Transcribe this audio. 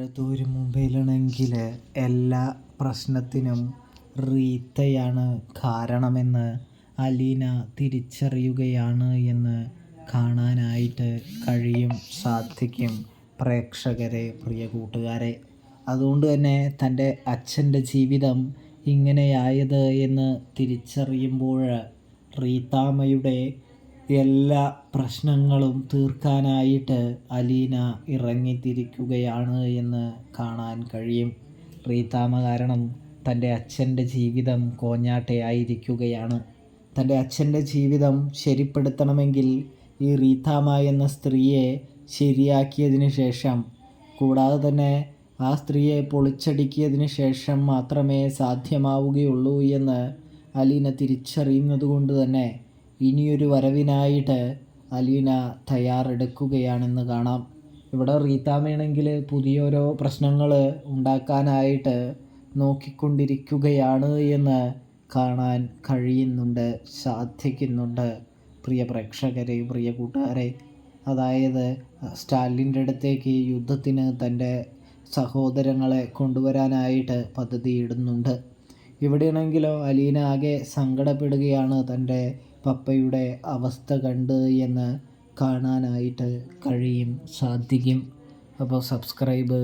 ഒരു മൊബൈലാണെങ്കിൽ എല്ലാ പ്രശ്നത്തിനും റീത്തയാണ് കാരണമെന്ന് അലീന തിരിച്ചറിയുകയാണ് എന്ന് കാണാനായിട്ട് സാധിക്കും പ്രേക്ഷകരെ, പ്രിയ കൂട്ടുകാരെ. അതുകൊണ്ട് തന്നെ തൻ്റെ അച്ഛൻ്റെ ജീവിതം ഇങ്ങനെയായത് എന്ന് തിരിച്ചറിയുമ്പോൾ റീത്താമ്മയുടെ എല്ലാ പ്രശ്നങ്ങളും തീർക്കാനായിട്ട് അലീന ഇറങ്ങിത്തിരിക്കുകയാണ് എന്ന് കാണാൻ കഴിയും. റീത്താമ്മ കാരണം തൻ്റെ അച്ഛൻ്റെ ജീവിതം കോഞ്ഞാട്ടയായിരിക്കുകയാണ്. തൻ്റെ അച്ഛൻ്റെ ജീവിതം ശരിപ്പെടുത്തണമെങ്കിൽ ഈ റീത്താമ്മ എന്ന സ്ത്രീയെ ശരിയാക്കിയതിന് ശേഷം, കൂടാതെ തന്നെ ആ സ്ത്രീയെ പൊളിച്ചടുക്കിയതിന് ശേഷം മാത്രമേ സാധ്യമാവുകയുള്ളൂ എന്ന് അലീന തിരിച്ചറിയുന്നത് കൊണ്ട് തന്നെ ഇനിയൊരു വരവിനായിട്ട് അലീന തയ്യാറെടുക്കുകയാണെന്ന് കാണാം. ഇവിടെ റീത്താമ്മയാണെങ്കിൽ പുതിയോരോ പ്രശ്നങ്ങൾ ഉണ്ടാക്കാനായിട്ട് നോക്കിക്കൊണ്ടിരിക്കുകയാണ് എന്ന് കാണാൻ സാധിക്കുന്നുണ്ട് പ്രിയ പ്രേക്ഷകരെ, പ്രിയ കൂട്ടുകാരെ. അതായത് സ്റ്റാലിൻ്റെ അടുത്തേക്ക് യുദ്ധത്തിന് തൻ്റെ സഹോദരങ്ങളെ കൊണ്ടുവരാനായിട്ട് പദ്ധതിയിടുന്നുണ്ട്. ഇവിടെയാണെങ്കിലോ അലീന ആകെ സങ്കടപ്പെടുകയാണ് തൻ്റെ പപ്പയുടെ അവസ്ഥ കണ്ട് എന്ന് കാണാനായിട്ട് സാധിക്കും. അപ്പോൾ സബ്സ്ക്രൈബ്